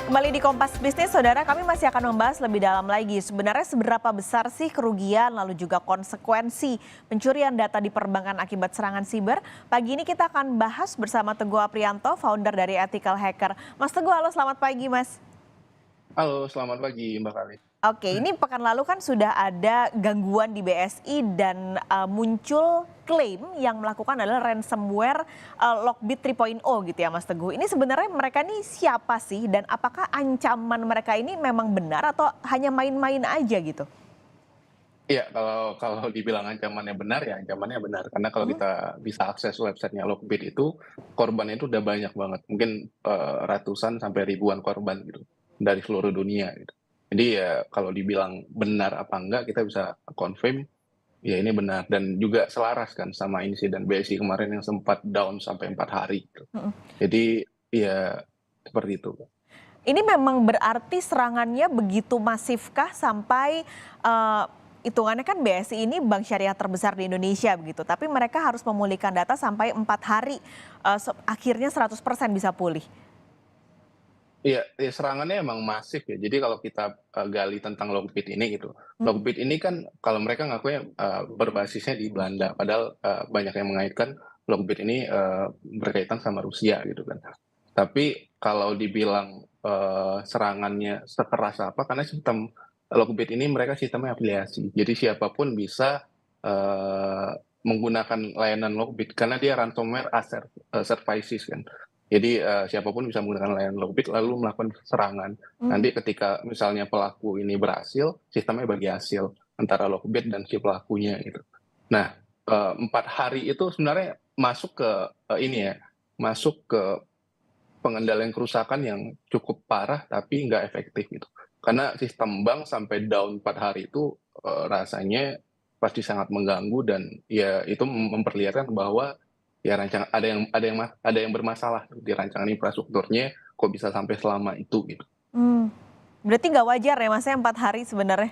Kembali di Kompas Bisnis, Saudara, kami masih akan membahas lebih dalam lagi. Sebenarnya seberapa besar sih kerugian lalu juga konsekuensi pencurian data di perbankan akibat serangan siber? Pagi ini kita akan bahas bersama Teguh Aprianto, founder dari Ethical Hacker. Mas Teguh, halo, selamat pagi, Mas. Halo, selamat pagi Mbak Kali. Oke, ini pekan lalu kan sudah ada gangguan di BSI dan muncul klaim yang melakukan adalah ransomware Lockbit 3.0 gitu ya Mas Teguh. Ini sebenarnya mereka ini siapa sih dan apakah ancaman mereka ini memang benar atau hanya main-main aja gitu? Iya, kalau dibilang ancamannya benar, ya ancamannya benar. Karena kalau Mhm. kita bisa akses websitenya Lockbit itu, korbannya itu udah banyak banget. Mungkin ratusan sampai ribuan korban gitu dari seluruh dunia gitu. Jadi ya kalau dibilang benar apa enggak, kita bisa confirm ya ini benar dan juga selaras kan sama insiden BSI kemarin yang sempat down sampai 4 hari gitu. Mhm. Jadi ya seperti itu. Ini memang berarti serangannya begitu masifkah sampai hitungannya kan BSI ini bank syariah terbesar di Indonesia begitu, tapi mereka harus memulihkan data sampai 4 hari, akhirnya 100% bisa pulih. Iya, ya serangannya emang masif ya. Jadi kalau kita, gali tentang Lockbit ini gitu, Mhm. Lockbit ini kan kalau mereka ngakunya, berbasisnya di Belanda, padahal, banyak yang mengaitkan Lockbit ini, berkaitan sama Rusia gitu kan. Tapi kalau dibilang, serangannya sekeras apa, karena sistem Lockbit ini mereka sistemnya afiliasi. Jadi siapapun bisa, eee, menggunakan layanan Lockbit karena dia ransomware services kan. Jadi, siapa bisa menggunakan layanan Lockbit lalu melakukan serangan. Mmm. Nanti ketika misalnya pelaku ini berhasil, sistemnya bagi hasil antara Lockbit dan si pelakunya gitu. Nah, 4 hari itu sebenarnya masuk ke, ini ya, masuk ke pengendalian kerusakan yang cukup parah tapi nggak efektif gitu. Karena sistem bank sampai down 4 hari itu, rasanya pasti sangat mengganggu dan ya itu memperlihatkan bahwa ya ada yang bermasalah di rancangan infrastrukturnya, kok bisa sampai selama itu gitu. Mmm, berarti nggak wajar ya Mas ya 4 hari sebenarnya?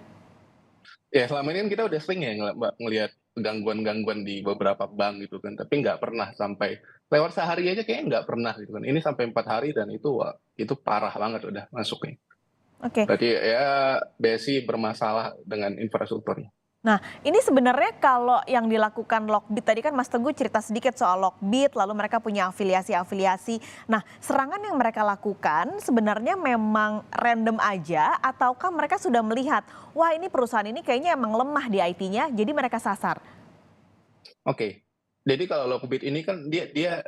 Ya selama ini kan kita udah sering ya ngelihat gangguan-gangguan di beberapa bank gitu kan, tapi nggak pernah sampai lewat sehari aja kayaknya nggak pernah gitu kan. Ini sampai 4 hari dan itu wah, itu parah banget udah masuknya. Oke. Berarti ya BSI bermasalah dengan infrastrukturnya. Nah, ini sebenarnya kalau yang dilakukan Lockbit tadi kan Mas Teguh cerita sedikit soal Lockbit, lalu mereka punya afiliasi-afiliasi. Nah, serangan yang mereka lakukan sebenarnya memang random aja ataukah mereka sudah melihat, wah ini perusahaan ini kayaknya emang lemah di IT-nya, jadi mereka sasar? Oke. Jadi kalau Lockbit ini kan dia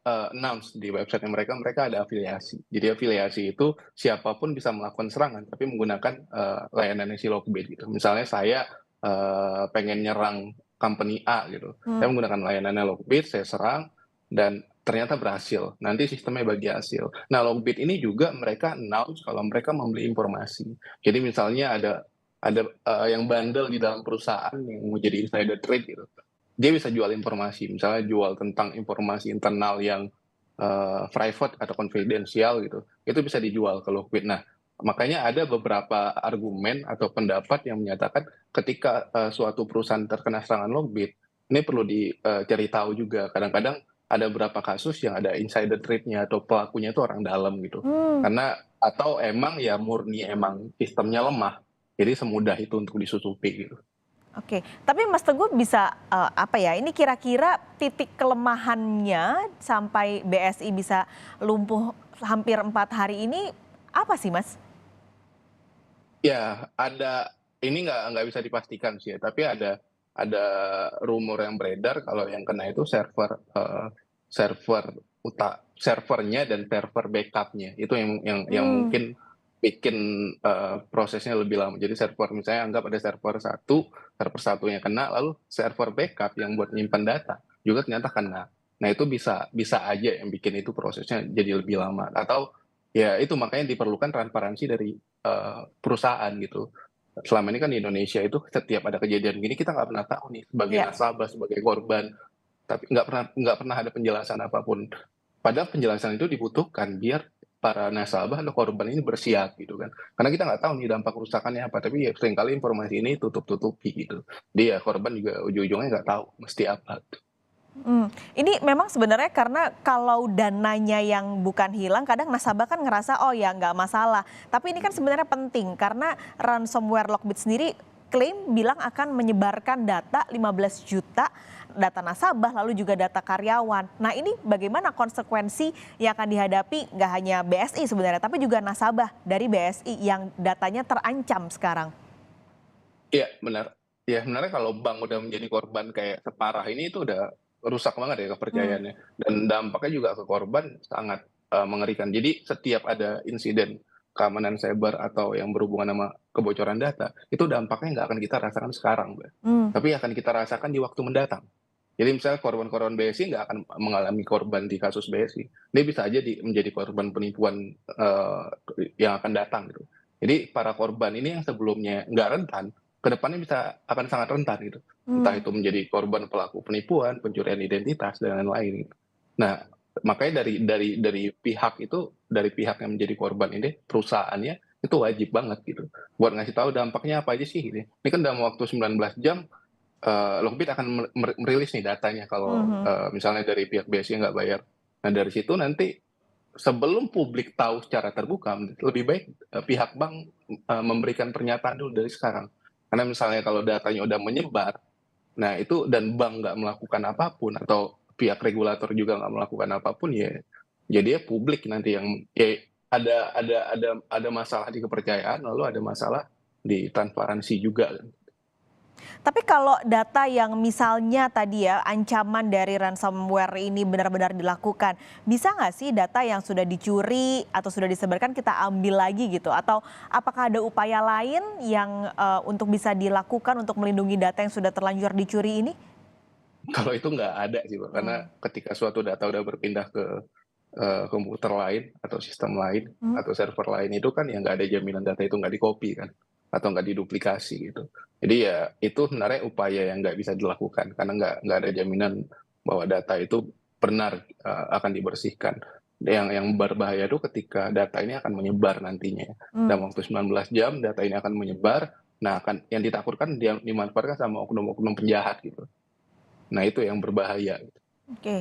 announce di website mereka, mereka ada afiliasi. Jadi afiliasi itu siapapun bisa melakukan serangan, tapi menggunakan, layanannya si Lockbit gitu. Misalnya saya, pengen nyerang company A gitu, saya Hmm. menggunakan layanannya Lockbit, saya serang dan ternyata berhasil, nanti sistemnya bagi hasil. Nah Lockbit ini juga mereka announce kalau mereka membeli informasi. Jadi misalnya ada, yang bandel di dalam perusahaan yang mau jadi insider trade gitu. Dia bisa jual informasi, misalnya jual tentang informasi internal yang, private atau konfidensial gitu, itu bisa dijual ke Lockbit. Nah, makanya ada beberapa argumen atau pendapat yang menyatakan ketika, suatu perusahaan terkena serangan Lockbit, ini perlu dicari tahu juga. Kadang-kadang ada beberapa kasus yang ada insider trade-nya atau pelakunya itu orang dalam gitu. Hmm. Karena atau emang ya murni emang sistemnya lemah, jadi semudah itu untuk disusupi gitu. Oke, tapi Mas Teguh bisa, apa ya, ini kira-kira titik kelemahannya sampai BSI bisa lumpuh hampir 4 hari ini apa sih, Mas? Ya, ini nggak bisa dipastikan sih ya, tapi ada rumor yang beredar kalau yang kena itu server servernya dan server backup-nya, itu yang Mmm. mungkin bikin, prosesnya lebih lama. Jadi server misalnya anggap ada server satu, server satunya kena, lalu server backup yang buat nyimpen data juga ternyata kena. Nah itu bisa bisa aja yang bikin itu prosesnya jadi lebih lama atau ya itu makanya diperlukan transparansi dari perusahaan gitu. Selama ini kan di Indonesia itu setiap ada kejadian gini kita nggak pernah tahu nih sebagai Iya. nasabah, sebagai korban, tapi nggak pernah ada penjelasan apapun. Padahal penjelasan itu dibutuhkan biar para nasabah atau korban ini bersiap gitu kan. Karena kita nggak tahu nih dampak kerusakannya apa, tapi ya seringkali informasi ini tutup-tutupi gitu. Dia korban juga ujung-ujungnya nggak tahu mesti apa. Ini memang sebenarnya karena kalau dananya yang bukan hilang, kadang nasabah kan ngerasa, "Oh ya nggak masalah." Tapi ini kan sebenarnya penting karena ransomware Lockbit sendiri klaim bilang akan menyebarkan data 15 juta data nasabah, lalu juga data karyawan. Nah ini bagaimana konsekuensi yang akan dihadapi nggak hanya BSI sebenarnya, tapi juga nasabah dari BSI yang datanya terancam sekarang? Iya, benar. Ya sebenarnya kalau bank udah menjadi korban kayak separah ini itu udah rusak banget ya Mmm, kepercayaannya, dan dampaknya juga ke korban sangat, mengerikan. Jadi setiap ada insiden keamanan cyber atau yang berhubungan sama kebocoran data, itu dampaknya nggak akan kita rasakan sekarang, Mbak, mmm, tapi akan kita rasakan di waktu mendatang. Jadi misalnya korban-korban BSI nggak akan mengalami korban di kasus BSI, dia bisa aja menjadi korban penipuan, yang akan datang gitu. Jadi para korban ini yang sebelumnya nggak rentan, kedepannya bisa akan sangat rentan gitu. Entah mmm. itu menjadi korban pelaku penipuan, pencurian identitas, dan lain-lain gitu. Nah, makanya dari pihak itu, dari pihak yang menjadi korban ini, perusahaannya itu wajib banget gitu, buat ngasih tahu dampaknya apa aja sih gitu ya. Ini kan dalam waktu 19 jam, Lockbit akan merilis nih datanya kalau, Mhm. misalnya dari pihak BSI nggak bayar. Nah dari situ nanti sebelum publik tahu secara terbuka, lebih baik, pihak bank, memberikan pernyataan dulu dari sekarang. Karena misalnya kalau datanya udah menyebar, nah itu dan bank nggak melakukan apapun atau pihak regulator juga nggak melakukan apapun, ya jadinya publik nanti yang ya ada masalah di kepercayaan, lalu ada masalah di transparansi juga kan. Tapi kalau data yang misalnya tadi ya, ancaman dari ransomware ini benar-benar dilakukan, bisa nggak sih data yang sudah dicuri atau sudah disebarkan kita ambil lagi gitu? Atau apakah ada upaya lain yang untuk bisa dilakukan untuk melindungi data yang sudah terlanjur dicuri ini? Kalau itu nggak ada sih, Mbak, karena Mmm, ketika suatu data udah berpindah ke komputer lain atau sistem lain mhm, atau server lain itu kan ya nggak ada jaminan data itu nggak di-copy kan, atau nggak diduplikasi gitu. Jadi ya itu sebenarnya upaya yang nggak bisa dilakukan karena nggak ada jaminan bahwa data itu benar, akan dibersihkan. Yang berbahaya itu ketika data ini akan menyebar nantinya. mmm, Dalam waktu 19 jam data ini akan menyebar, nah akan yang ditakutkan dia dimanfaatkan sama oknum-oknum penjahat gitu. Nah itu yang berbahaya. oke.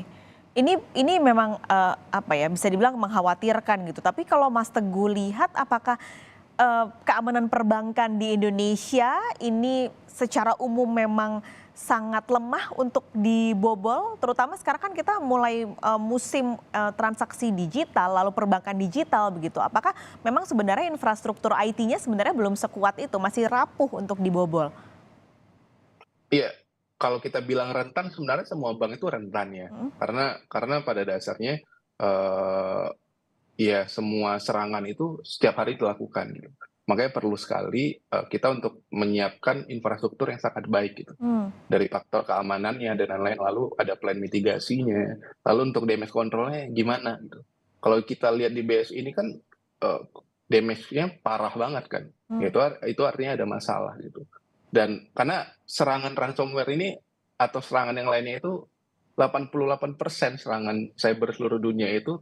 Ini memang, apa ya, bisa dibilang mengkhawatirkan gitu. Tapi kalau Mas Teguh lihat apakah keamanan perbankan di Indonesia ini secara umum memang sangat lemah untuk dibobol, terutama sekarang kan kita mulai, musim, transaksi digital, lalu perbankan digital begitu. Apakah memang sebenarnya infrastruktur IT-nya sebenarnya belum sekuat itu, masih rapuh untuk dibobol? Iya, kalau kita bilang rentan sebenarnya semua bank itu rentan ya, Mhm, karena pada dasarnya, eee, ya semua serangan itu setiap hari dilakukan gitu. Makanya perlu sekali, kita untuk menyiapkan infrastruktur yang sangat baik gitu, mmm, dari faktor keamanannya dan lain-lain, lalu ada plan mitigasinya, lalu untuk damage control-nya gimana gitu. Kalau kita lihat di BSI ini kan, eee, damage-nya parah banget kan, mmm, itu artinya ada masalah gitu. Dan karena serangan ransomware ini atau serangan yang lainnya itu 88% serangan cyber seluruh dunia itu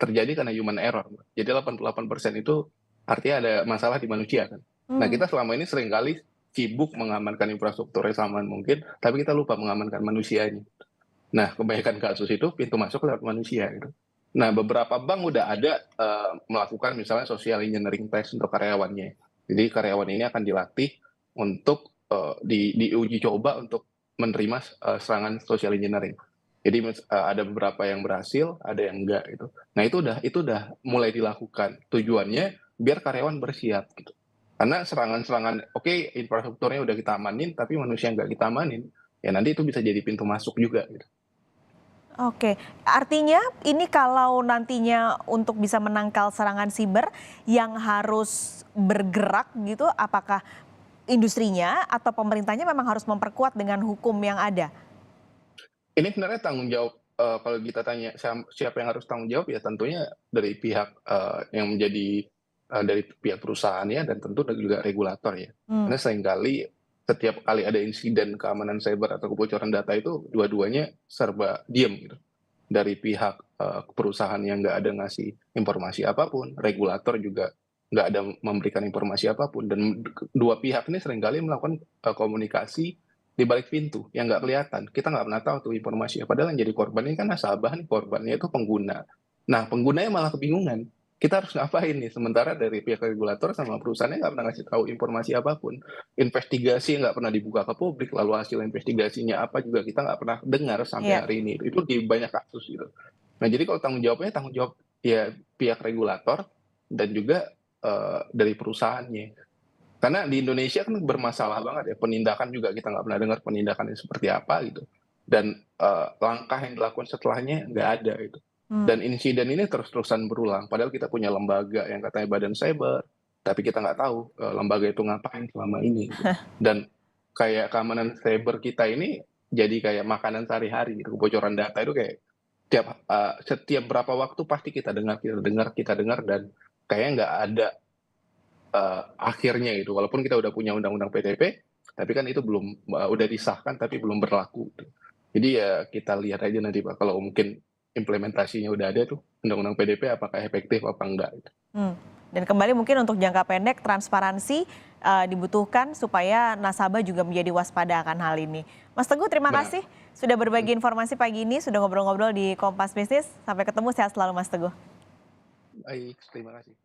terjadi karena human error. Jadi 88% itu artinya ada masalah di manusia kan. Nah mmm. kita selama ini seringkali sibuk mengamankan infrastrukturnya seaman mungkin, tapi kita lupa mengamankan manusianya. Nah kebanyakan kasus itu pintu masuk lewat manusia gitu. Nah beberapa bank udah ada, melakukan misalnya social engineering test untuk karyawannya. Jadi karyawan ini akan dilatih untuk, diuji coba untuk menerima, serangan social engineering. Jadi ada beberapa yang berhasil, ada yang enggak gitu. Nah itu udah mulai dilakukan. Tujuannya biar karyawan bersiap gitu. Karena serangan-serangan oke infrastrukturnya udah kita amanin, tapi manusia nggak kita amanin, ya nanti itu bisa jadi pintu masuk juga gitu. Oke, artinya ini kalau nantinya untuk bisa menangkal serangan siber yang harus bergerak gitu, apakah industrinya atau pemerintahnya memang harus memperkuat dengan hukum yang ada? Ini sebenarnya tanggung jawab, kalau kita tanya siapa yang harus tanggung jawab, ya tentunya dari pihak, yang menjadi, dari pihak perusahaannya dan tentu dan juga regulator ya. Mmm, Karena seringkali setiap kali ada insiden keamanan cyber atau kebocoran data itu dua-duanya serba diem gitu. Dari pihak, perusahaan yang nggak ada ngasih informasi apapun, regulator juga nggak ada memberikan informasi apapun dan dua pihak ini seringkali melakukan, komunikasi di balik pintu yang nggak kelihatan. Kita nggak pernah tahu tuh informasinya. Padahal yang jadi korban ini kan nasabah nih, korbannya itu pengguna. Nah, penggunanya malah kebingungan. Kita harus ngapain nih? Sementara dari pihak regulator sama perusahaannya nggak pernah ngasih tahu informasi apapun. Investigasi nggak pernah dibuka ke publik, lalu hasil investigasinya apa juga kita nggak pernah dengar sampai Iya. hari ini. Itu di banyak kasus gitu. Nah, jadi kalau tanggung jawabnya tanggung jawab ya pihak regulator dan juga dari perusahaannya. Karena di Indonesia kan bermasalah banget ya, penindakan juga kita nggak pernah dengar penindakannya seperti apa gitu. Dan langkah yang dilakukan setelahnya nggak ada gitu. Hmm. Dan insiden ini terus-terusan berulang. Padahal kita punya lembaga yang katanya Badan Cyber, tapi kita nggak tahu lembaga itu ngapain selama ini. Gitu. Dan kayak keamanan cyber kita ini jadi kayak makanan sehari-hari gitu. Kebocoran data itu kayak setiap berapa waktu pasti kita dengar dan kayaknya nggak ada akhirnya gitu. Walaupun kita udah punya undang-undang PDP, tapi kan itu belum udah disahkan tapi belum berlaku gitu. Jadi ya kita lihat aja nanti Pak, kalau mungkin implementasinya udah ada tuh undang-undang PDP apakah efektif apa enggak gitu. Dan kembali mungkin untuk jangka pendek transparansi dibutuhkan supaya nasabah juga menjadi waspada akan hal ini. Mas Teguh, terima Benar. kasih sudah berbagi informasi pagi ini, sudah ngobrol-ngobrol di Kompas Bisnis. Sampai ketemu, sehat selalu Mas Teguh. Baik, terima kasih.